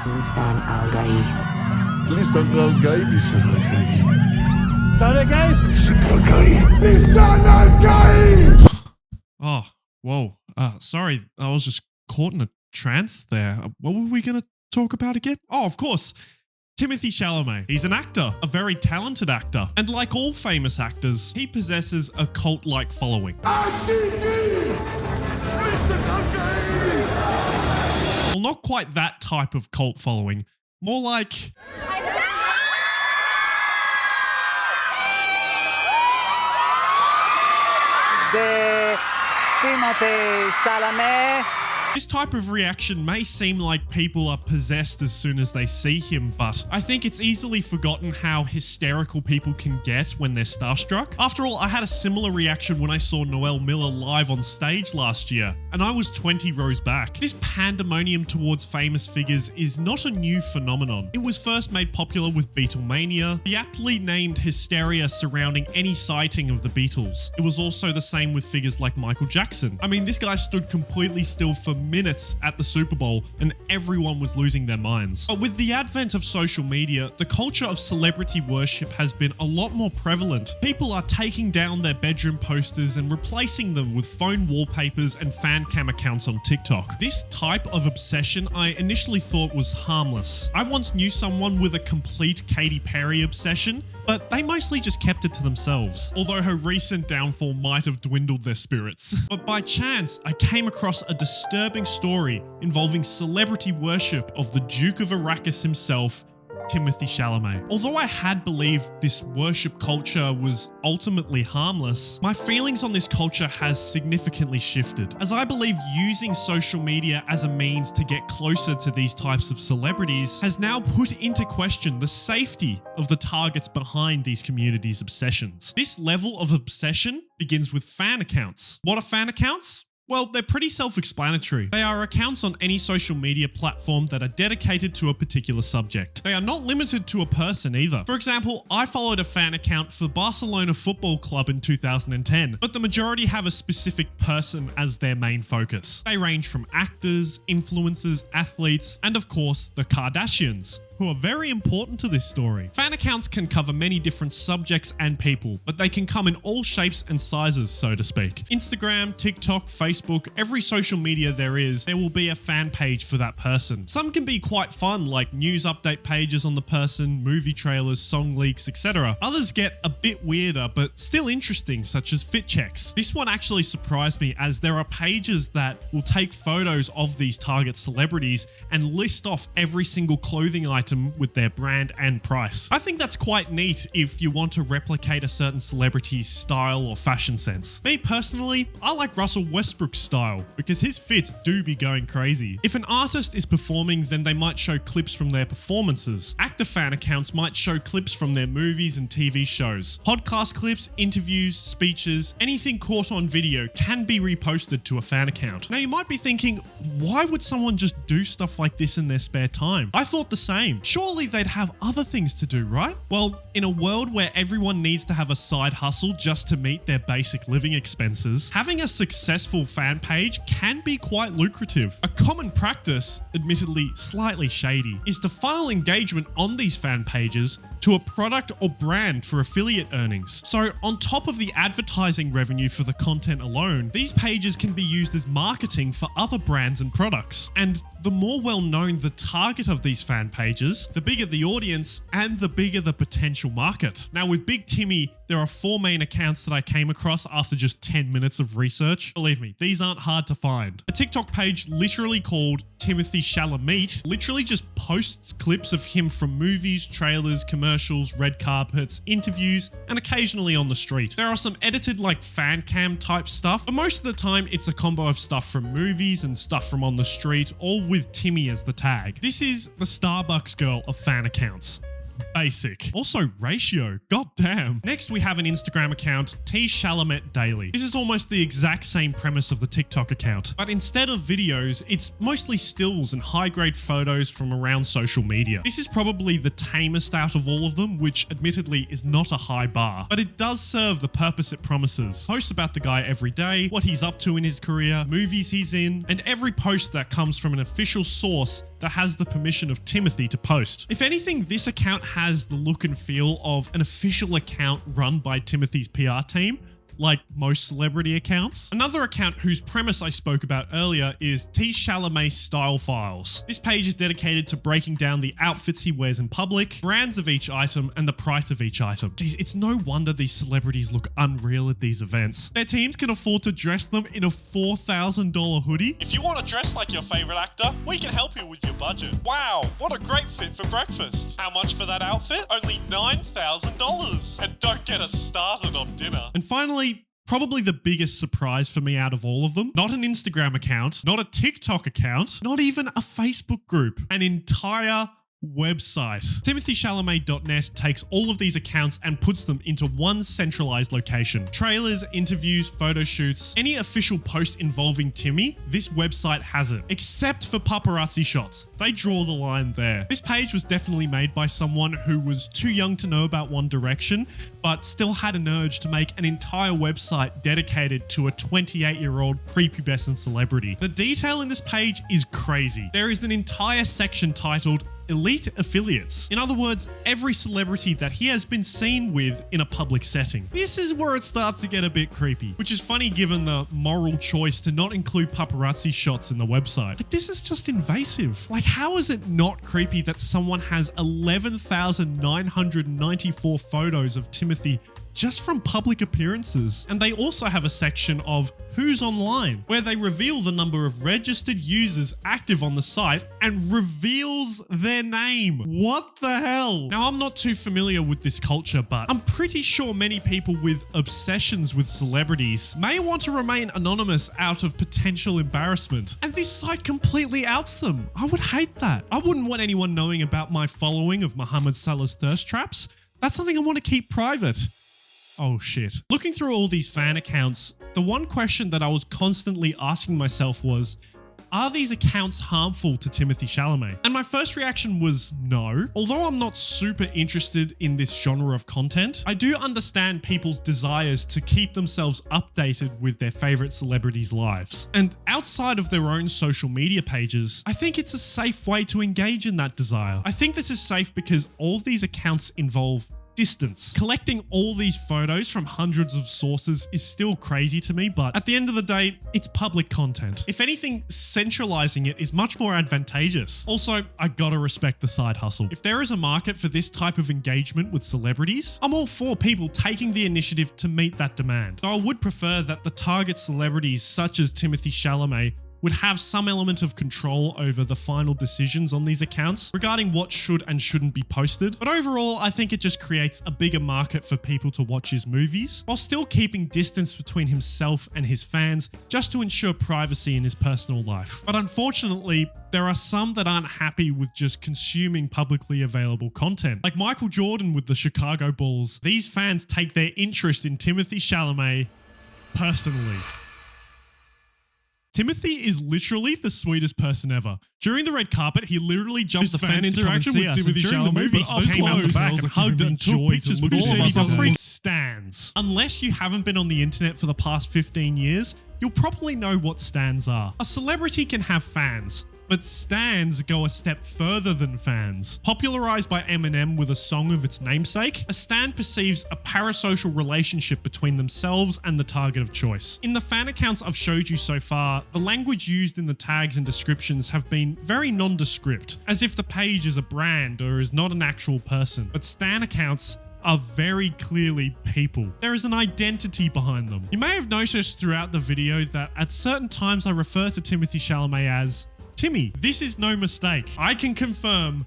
Lisan al-Gai. Lisan al-Gai. Lisan al-Gai. Lisan al-Gai. Lisan al-Gai. Lisan al-Gai. Oh, whoa. Sorry, I was just caught in a trance there. What were we going to talk about again? Oh, of course. Timothée Chalamet. He's an actor, a very talented actor. And like all famous actors, he possesses a cult-like following. Well, not quite that type of cult following. More like... De Timothée Chalamet. This type of reaction may seem like people are possessed as soon as they see him, but I think it's easily forgotten how hysterical people can get when they're starstruck. After all, I had a similar reaction when I saw Noel Miller live on stage last year, and I was 20 rows back. This pandemonium towards famous figures is not a new phenomenon. It was first made popular with Beatlemania, the aptly named hysteria surrounding any sighting of the Beatles. It was also the same with figures like Michael Jackson. I mean, this guy stood completely still for minutes at the Super Bowl and everyone was losing their minds. But with the advent of social media, the culture of celebrity worship has been a lot more prevalent. People are taking down their bedroom posters and replacing them with phone wallpapers and fan cam accounts on TikTok. This type of obsession I initially thought was harmless. I once knew someone with a complete Katy Perry obsession, but they mostly just kept it to themselves, although her recent downfall might have dwindled their spirits. But by chance, I came across a disturbing story involving celebrity worship of the Duke of Arrakis himself, Timothée Chalamet. Although I had believed this worship culture was ultimately harmless, my feelings on this culture has significantly shifted, as I believe using social media as a means to get closer to these types of celebrities has now put into question the safety of the targets behind these communities' obsessions. This level of obsession begins with fan accounts. What are fan accounts? Well, they're pretty self-explanatory. They are accounts on any social media platform that are dedicated to a particular subject. They are not limited to a person either. For example, I followed a fan account for Barcelona Football Club in 2010, but the majority have a specific person as their main focus. They range from actors, influencers, athletes, and of course, the Kardashians, who are very important to this story. Fan accounts can cover many different subjects and people, but they can come in all shapes and sizes, so to speak. Instagram, TikTok, Facebook, every social media there will be a fan page for that person. Some can be quite fun, like news update pages on the person, movie trailers, song leaks, etc. Others get a bit weirder, but still interesting, such as fit checks. This one actually surprised me, as there are pages that will take photos of these target celebrities and list off every single clothing item with their brand and price. I think that's quite neat if you want to replicate a certain celebrity's style or fashion sense. Me personally, I like Russell Westbrook's style because his fits do be going crazy. If an artist is performing, then they might show clips from their performances. Actor fan accounts might show clips from their movies and TV shows. Podcast clips, interviews, speeches, anything caught on video can be reposted to a fan account. Now you might be thinking, why would someone just do stuff like this in their spare time? I thought the same. Surely they'd have other things to do, right? Well, in a world where everyone needs to have a side hustle just to meet their basic living expenses, having a successful fan page can be quite lucrative. A common practice, admittedly slightly shady, is to funnel engagement on these fan pages to a product or brand for affiliate earnings. So on top of the advertising revenue for the content alone, these pages can be used as marketing for other brands and products. And the more well-known the target of these fan pages, the bigger the audience and the bigger the potential market. Now with Big Timmy, there are 4 main accounts that I came across after just 10 minutes of research. Believe me, these aren't hard to find. A TikTok page literally called Timothée Chalamet literally just posts clips of him from movies, trailers, commercials, red carpets, interviews, and occasionally on the street. There are some edited like fan cam type stuff, but most of the time it's a combo of stuff from movies and stuff from on the street, all with Timmy as the tag. This is the Starbucks girl of fan accounts. Basic. Also ratio. God damn. Next, we have an Instagram account, T Chalamet Daily. This is almost the exact same premise of the TikTok account, but instead of videos, it's mostly stills and high-grade photos from around social media. This is probably the tamest out of all of them, which admittedly is not a high bar, but it does serve the purpose it promises. Posts about the guy every day, what he's up to in his career, movies he's in, and every post that comes from an official source that has the permission of Timothée to post. If anything, this account has the look and feel of an official account run by Timothée's PR team, like most celebrity accounts. Another account whose premise I spoke about earlier is Chalamet Style Files. This page is dedicated to breaking down the outfits he wears in public, brands of each item, and the price of each item. Geez, it's no wonder these celebrities look unreal at these events. Their teams can afford to dress them in a $4,000 hoodie. If you want to dress like your favorite actor, we can help you with your budget. Wow, what a great fit for breakfast. How much for that outfit? Only $9,000. And don't get us started on dinner. And finally, probably the biggest surprise for me out of all of them, not an Instagram account, not a TikTok account, not even a Facebook group, an entire website. TimothéeChalamet.net takes all of these accounts and puts them into one centralized location. Trailers, interviews, photo shoots, any official post involving Timmy, this website has it. Except for paparazzi shots. They draw the line there. This page was definitely made by someone who was too young to know about One Direction, but still had an urge to make an entire website dedicated to a 28-year-old prepubescent celebrity. The detail in this page is crazy. There is an entire section titled Elite Affiliates. In other words, every celebrity that he has been seen with in a public setting. This is where it starts to get a bit creepy, which is funny given the moral choice to not include paparazzi shots in the website. Like, this is just invasive. Like, how is it not creepy that someone has 11,994 photos of Timothée just from public appearances? And they also have a section of who's online, where they reveal the number of registered users active on the site and reveals their name. What the hell? Now, I'm not too familiar with this culture, but I'm pretty sure many people with obsessions with celebrities may want to remain anonymous out of potential embarrassment. And this site completely outs them. I would hate that. I wouldn't want anyone knowing about my following of Mohamed Salah's thirst traps. That's something I want to keep private. Oh shit. Looking through all these fan accounts, the one question that I was constantly asking myself was, are these accounts harmful to Timothée Chalamet? And my first reaction was no. Although I'm not super interested in this genre of content, I do understand people's desires to keep themselves updated with their favorite celebrities' lives. And outside of their own social media pages, I think it's a safe way to engage in that desire. I think this is safe because all these accounts involve distance. Collecting all these photos from hundreds of sources is still crazy to me, but at the end of the day, it's public content. If anything, centralizing it is much more advantageous. Also, I gotta respect the side hustle. If there is a market for this type of engagement with celebrities, I'm all for people taking the initiative to meet that demand. Though I would prefer that the target celebrities such as Timothée Chalamet would have some element of control over the final decisions on these accounts regarding what should and shouldn't be posted. But overall, I think it just creates a bigger market for people to watch his movies while still keeping distance between himself and his fans just to ensure privacy in his personal life. But unfortunately, there are some that aren't happy with just consuming publicly available content. Like Michael Jordan with the Chicago Bulls. These fans take their interest in Timothée Chalamet personally. Timothée is literally the sweetest person ever. During the red carpet, he literally jumped the fan interaction with Timothée Chalamet, but up came out the back and hugged and took pictures with all of us. Freak stans. Unless you haven't been on the internet for the past 15 years, you'll probably know what stans are. A celebrity can have fans, but stans go a step further than fans. Popularized by Eminem with a song of its namesake, a stan perceives a parasocial relationship between themselves and the target of choice. In the fan accounts I've showed you so far, the language used in the tags and descriptions have been very nondescript, as if the page is a brand or is not an actual person. But stan accounts are very clearly people. There is an identity behind them. You may have noticed throughout the video that at certain times I refer to Timothée Chalamet as Timmy. This is no mistake. I can confirm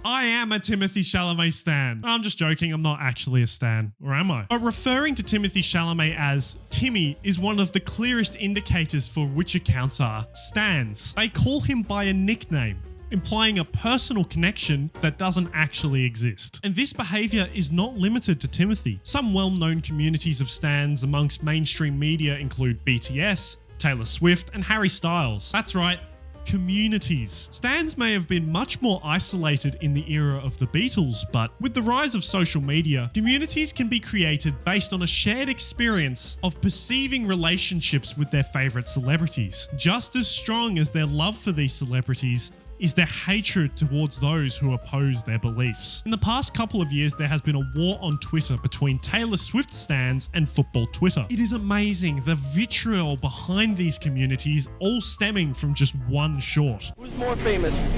I am a Timothée Chalamet stan. I'm just joking, I'm not actually a stan, or am I? But referring to Timothée Chalamet as Timmy is one of the clearest indicators for which accounts are stans. They call him by a nickname, implying a personal connection that doesn't actually exist. And this behavior is not limited to Timothée. Some well-known communities of stans amongst mainstream media include BTS, Taylor Swift, and Harry Styles. That's right, communities. Stans may have been much more isolated in the era of the Beatles, but with the rise of social media, communities can be created based on a shared experience of perceiving relationships with their favorite celebrities. Just as strong as their love for these celebrities is their hatred towards those who oppose their beliefs. In the past couple of years, there has been a war on Twitter between Taylor Swift stans and football Twitter. It is amazing the vitriol behind these communities, all stemming from just one short. Who's more famous,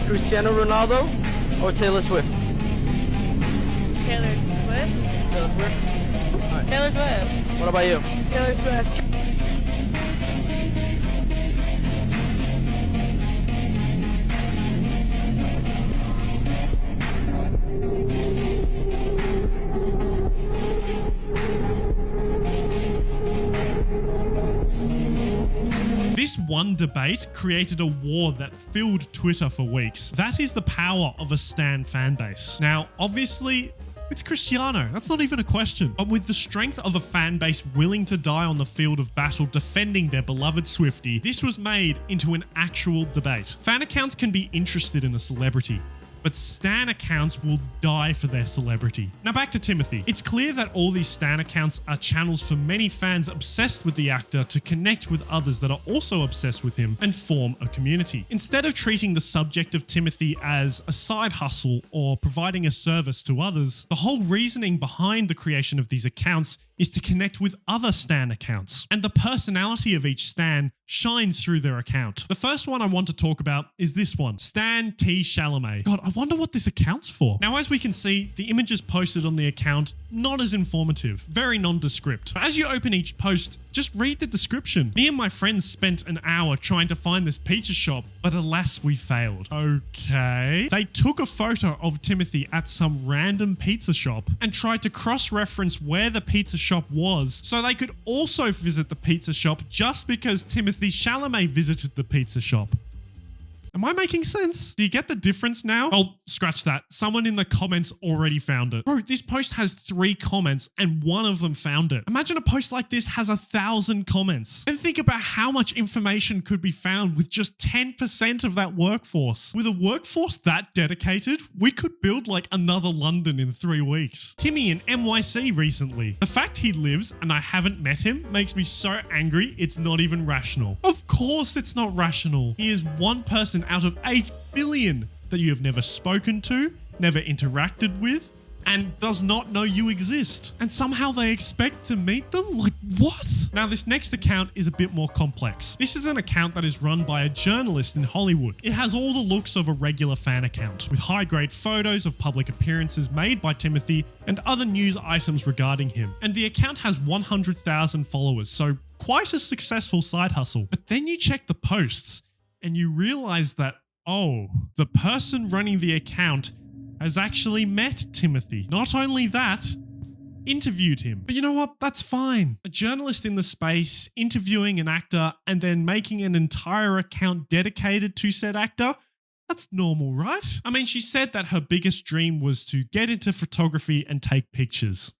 Cristiano Ronaldo or Taylor Swift? Taylor Swift? Taylor Swift? All right. Taylor Swift. What about you? Taylor Swift. This one debate created a war that filled Twitter for weeks. That is the power of a stan fanbase. Now, obviously, it's Cristiano. That's not even a question. But with the strength of a fan base willing to die on the field of battle defending their beloved Swiftie, this was made into an actual debate. Fan accounts can be interested in a celebrity, but stan accounts will die for their celebrity. Now back to Timothée. It's clear that all these stan accounts are channels for many fans obsessed with the actor to connect with others that are also obsessed with him and form a community. Instead of treating the subject of Timothée as a side hustle or providing a service to others, the whole reasoning behind the creation of these accounts is to connect with other stan accounts, and the personality of each stan shines through their account. The first one I want to talk about is this one, Stan T. Chalamet. God, I wonder what this account's for. Now, as we can see, the images posted on the account, not as informative, very nondescript. But as you open each post, just read the description. Me and my friends spent an hour trying to find this pizza shop, but alas, we failed. Okay. They took a photo of Timothée at some random pizza shop and tried to cross-reference where the pizza shop was so they could also visit the pizza shop just because Timothée Chalamet visited the pizza shop. Am I making sense? Do you get the difference now? Oh, scratch that. Someone in the comments already found it. Bro, this post has 3 comments and one of them found it. Imagine a post like this has 1,000 comments. And think about how much information could be found with just 10% of that workforce. With a workforce that dedicated, we could build like another London in 3 weeks. Timmy in NYC recently. The fact he lives and I haven't met him makes me so angry it's not even rational. Of course it's not rational. He is one person out of 8 billion that you have never spoken to, never interacted with, and does not know you exist. And somehow they expect to meet them? Like, what? Now, this next account is a bit more complex. This is an account that is run by a journalist in Hollywood. It has all the looks of a regular fan account, with high-grade photos of public appearances made by Timothée and other news items regarding him. And the account has 100,000 followers, so quite a successful side hustle. But then you check the posts, and you realize that, oh, the person running the account has actually met Timothée. Not only that, interviewed him. But you know what? That's fine. A journalist in the space interviewing an actor and then making an entire account dedicated to said actor, that's normal, right? I mean, she said that her biggest dream was to get into photography and take pictures.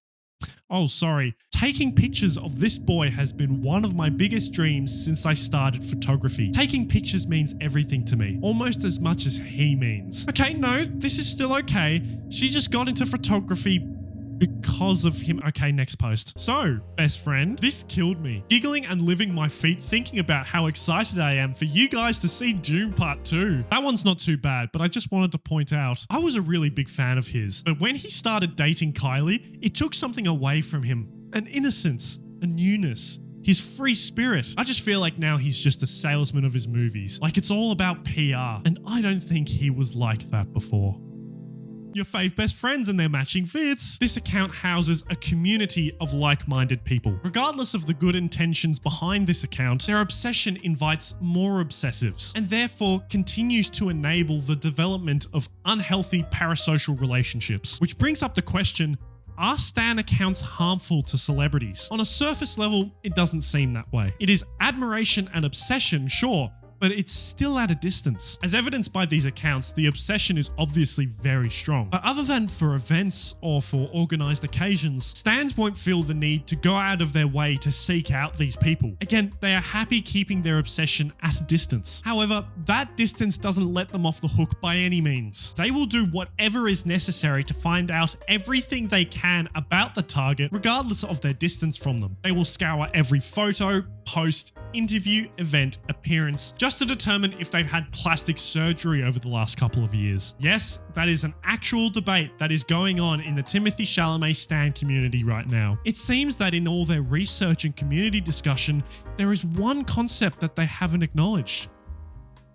Oh, sorry. Taking pictures of this boy has been one of my biggest dreams since I started photography. Taking pictures means everything to me, almost as much as he means. Okay, no, this is still okay. She just got into photography because of him. Okay, next post. So, best friend, this killed me. Giggling and living my feet thinking about how excited I am for you guys to see Doom Part 2. That one's not too bad, but I just wanted to point out, I was a really big fan of his. But when he started dating Kylie, it took something away from him. An innocence, a newness, his free spirit. I just feel like now he's just a salesman of his movies. Like it's all about PR. And I don't think he was like that before. Your fave best friends and their matching fits. This account houses a community of like-minded people. Regardless of the good intentions behind this account, their obsession invites more obsessives and therefore continues to enable the development of unhealthy parasocial relationships. Which brings up the question, are stan accounts harmful to celebrities? On a surface level, it doesn't seem that way. It is admiration and obsession, sure, but it's still at a distance. As evidenced by these accounts, the obsession is obviously very strong. But other than for events or for organized occasions, stans won't feel the need to go out of their way to seek out these people. Again, they are happy keeping their obsession at a distance. However, that distance doesn't let them off the hook by any means. They will do whatever is necessary to find out everything they can about the target, regardless of their distance from them. They will scour every photo, post, interview, event, appearance, just to determine if they've had plastic surgery over the last couple of years. Yes, that is an actual debate that is going on in the Timothée Chalamet stan community right now. It seems that in all their research and community discussion, there is one concept that they haven't acknowledged.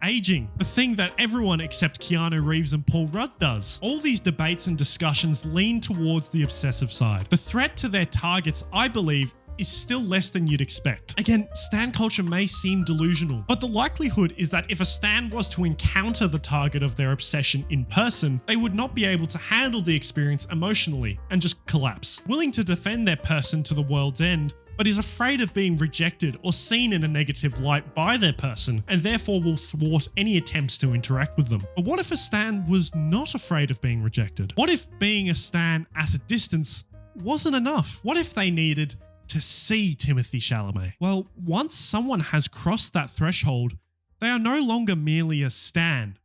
Aging, the thing that everyone except Keanu Reeves and Paul Rudd does. All these debates and discussions lean towards the obsessive side. The threat to their targets, I believe, is still less than you'd expect. Again, stan culture may seem delusional, but the likelihood is that if a stan was to encounter the target of their obsession in person, they would not be able to handle the experience emotionally and just collapse. Willing to defend their person to the world's end, but is afraid of being rejected or seen in a negative light by their person, and therefore will thwart any attempts to interact with them. But what if a stan was not afraid of being rejected? What if being a stan at a distance wasn't enough? What if they needed to see Timothée Chalamet? Well, once someone has crossed that threshold, they are no longer merely a stan.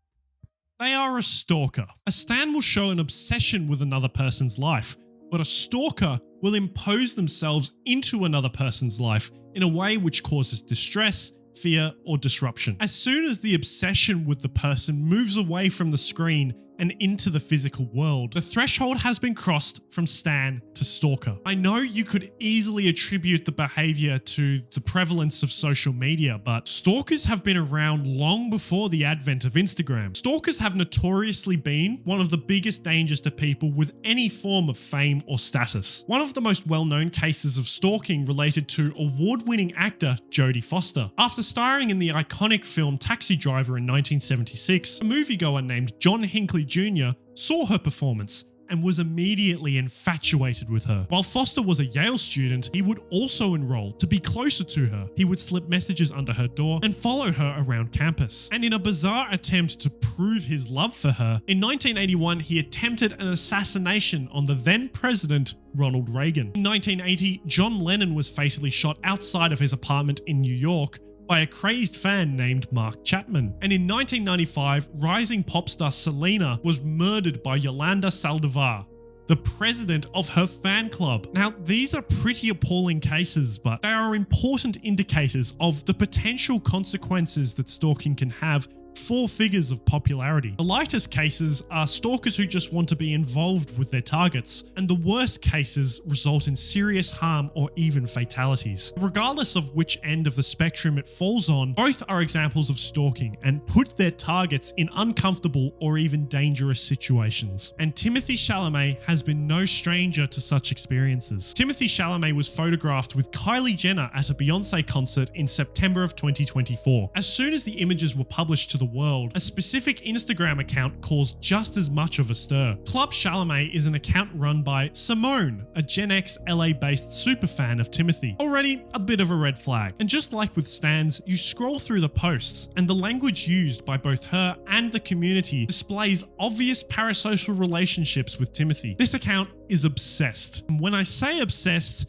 They are a stalker. A stan will show an obsession with another person's life, but a stalker will impose themselves into another person's life in a way which causes distress, fear, or disruption. As soon as the obsession with the person moves away from the screen and into the physical world, the threshold has been crossed from stan to stalker. I know you could easily attribute the behavior to the prevalence of social media, but stalkers have been around long before the advent of Instagram. Stalkers have notoriously been one of the biggest dangers to people with any form of fame or status. One of the most well-known cases of stalking related to award-winning actor Jodie Foster. After starring in the iconic film Taxi Driver in 1976, a moviegoer named John Hinckley Jr. saw her performance and was immediately infatuated with her. While Foster was a Yale student, he would also enroll to be closer to her. He would slip messages under her door and follow her around campus. And in a bizarre attempt to prove his love for her, in 1981 he attempted an assassination on the then president Ronald Reagan. In 1980, John Lennon was fatally shot outside of his apartment in New York by a crazed fan named Mark Chapman. And in 1995, rising pop star Selena was murdered by Yolanda Saldivar, the president of her fan club. Now, these are pretty appalling cases, but they are important indicators of the potential consequences that stalking can have for figures of popularity. The lightest cases are stalkers who just want to be involved with their targets, and the worst cases result in serious harm or even fatalities. Regardless of which end of the spectrum it falls on, both are examples of stalking and put their targets in uncomfortable or even dangerous situations. And Timothée Chalamet has been no stranger to such experiences. Timothée Chalamet was photographed with Kylie Jenner at a Beyoncé concert in September of 2024. As soon as the images were published to the world, a specific Instagram account caused just as much of a stir. Club Chalamet is an account run by Simone, a Gen X LA-based superfan of Timothée. Already a bit of a red flag. And just like with stans, you scroll through the posts and the language used by both her and the community displays obvious parasocial relationships with Timothée. This account is obsessed. And when I say obsessed,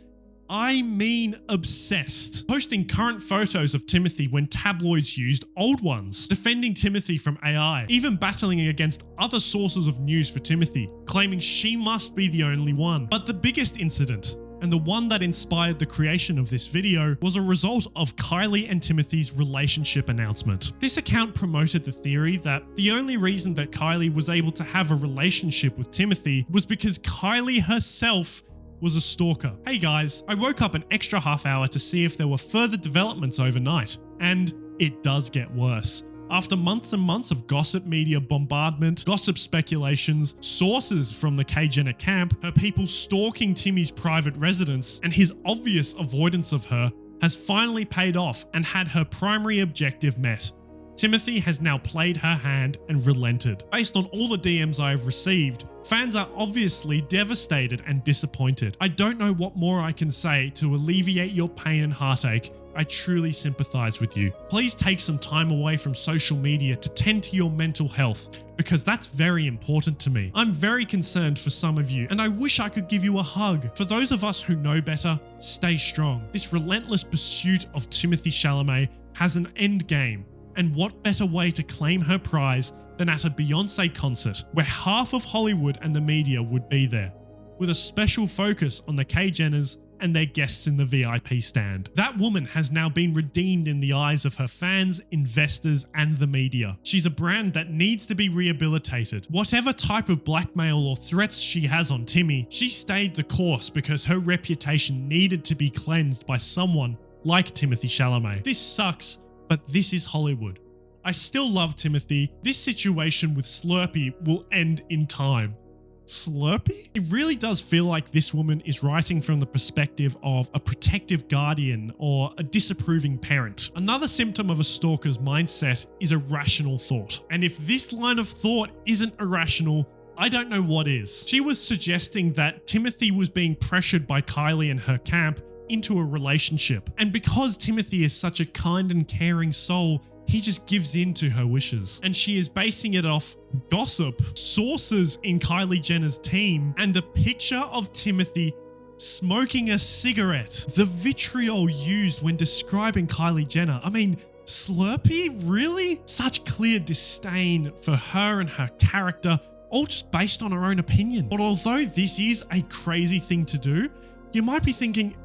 I mean obsessed. Posting current photos of Timothée when tabloids used old ones, defending Timothée from AI, even battling against other sources of news for Timothée, claiming she must be the only one. But the biggest incident, and the one that inspired the creation of this video, was a result of Kylie and Timothée's relationship announcement. This account promoted the theory that the only reason that Kylie was able to have a relationship with Timothée was because Kylie herself was a stalker. Hey guys, I woke up an extra half hour to see if there were further developments overnight, and it does get worse. After months and months of gossip media bombardment, gossip speculations, sources from the K Jenner camp, her people stalking Timmy's private residence, and his obvious avoidance of her has finally paid off and had her primary objective met. Timothée has now played her hand and relented. Based on all the DMs I have received, fans are obviously devastated and disappointed. I don't know what more I can say to alleviate your pain and heartache. I truly sympathize with you. Please take some time away from social media to tend to your mental health, because that's very important to me. I'm very concerned for some of you, and I wish I could give you a hug. For those of us who know better, stay strong. This relentless pursuit of Timothée Chalamet has an end game. And what better way to claim her prize than at a Beyoncé concert, where half of Hollywood and the media would be there, with a special focus on the K Jenners and their guests in the VIP stand. That woman has now been redeemed in the eyes of her fans, investors, and the media. She's a brand that needs to be rehabilitated. Whatever type of blackmail or threats she has on Timmy, she stayed the course because her reputation needed to be cleansed by someone like Timothée Chalamet. This sucks, but this is Hollywood. I still love Timothée. This situation with Slurpee will end in time. Slurpee? It really does feel like this woman is writing from the perspective of a protective guardian or a disapproving parent. Another symptom of a stalker's mindset is irrational thought. And if this line of thought isn't irrational, I don't know what is. She was suggesting that Timothée was being pressured by Kylie and her camp into a relationship. And because Timothée is such a kind and caring soul, he just gives in to her wishes. And she is basing it off gossip, sources in Kylie Jenner's team, and a picture of Timothée smoking a cigarette. The vitriol used when describing Kylie Jenner. I mean, Slurpee? Really? Such clear disdain for her and her character, all just based on her own opinion. But although this is a crazy thing to do, you might be thinking,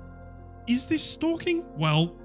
is this stalking? Well,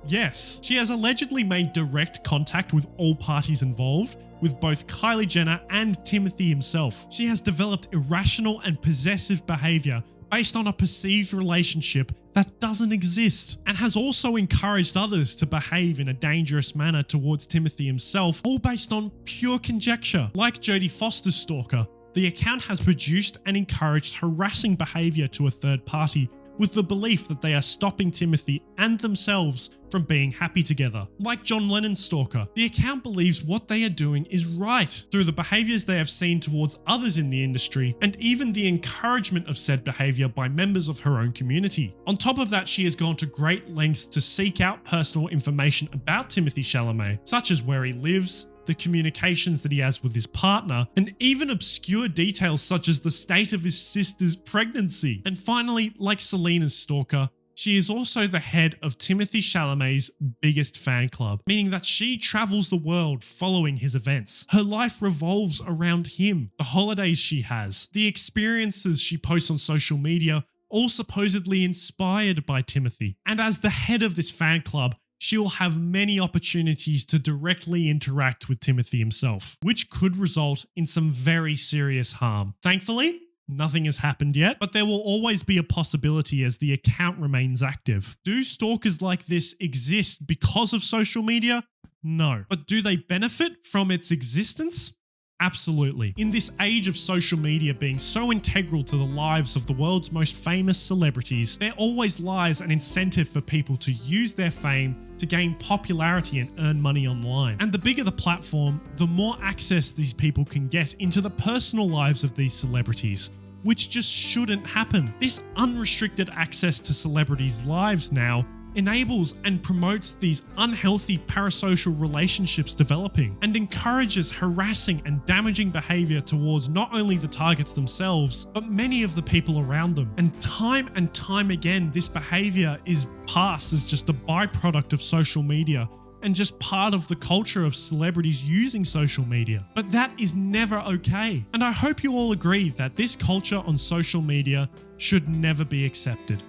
yes. She has allegedly made direct contact with all parties involved, with both Kylie Jenner and Timothée himself. She has developed irrational and possessive behavior based on a perceived relationship that doesn't exist, and has also encouraged others to behave in a dangerous manner towards Timothée himself, all based on pure conjecture. Like Jodie Foster's stalker, the account has produced and encouraged harassing behavior to a third party, with the belief that they are stopping Timothée and themselves from being happy together. Like John Lennon's stalker, the account believes what they are doing is right through the behaviors they have seen towards others in the industry, and even the encouragement of said behavior by members of her own community. On top of that, she has gone to great lengths to seek out personal information about Timothée Chalamet, such as where he lives, the communications that he has with his partner, and even obscure details such as the state of his sister's pregnancy. And finally, like Selena's stalker, she is also the head of Timothée Chalamet's biggest fan club, meaning that she travels the world following his events. Her life revolves around him, the holidays she has, the experiences she posts on social media, all supposedly inspired by Timothée. And as the head of this fan club, she will have many opportunities to directly interact with Timothée himself, which could result in some very serious harm. Thankfully, nothing has happened yet, but there will always be a possibility as the account remains active. Do stalkers like this exist because of social media? No. But do they benefit from its existence? Absolutely. In this age of social media being so integral to the lives of the world's most famous celebrities, there always lies an incentive for people to use their fame to gain popularity and earn money online. And the bigger the platform, the more access these people can get into the personal lives of these celebrities, which just shouldn't happen. This unrestricted access to celebrities' lives now enables and promotes these unhealthy parasocial relationships developing, and encourages harassing and damaging behavior towards not only the targets themselves, but many of the people around them. And time again, this behavior is passed as just a byproduct of social media and just part of the culture of celebrities using social media. But that is never okay. And I hope you all agree that this culture on social media should never be accepted.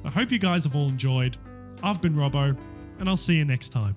I hope you guys have all enjoyed. I've been Robbo, and I'll see you next time.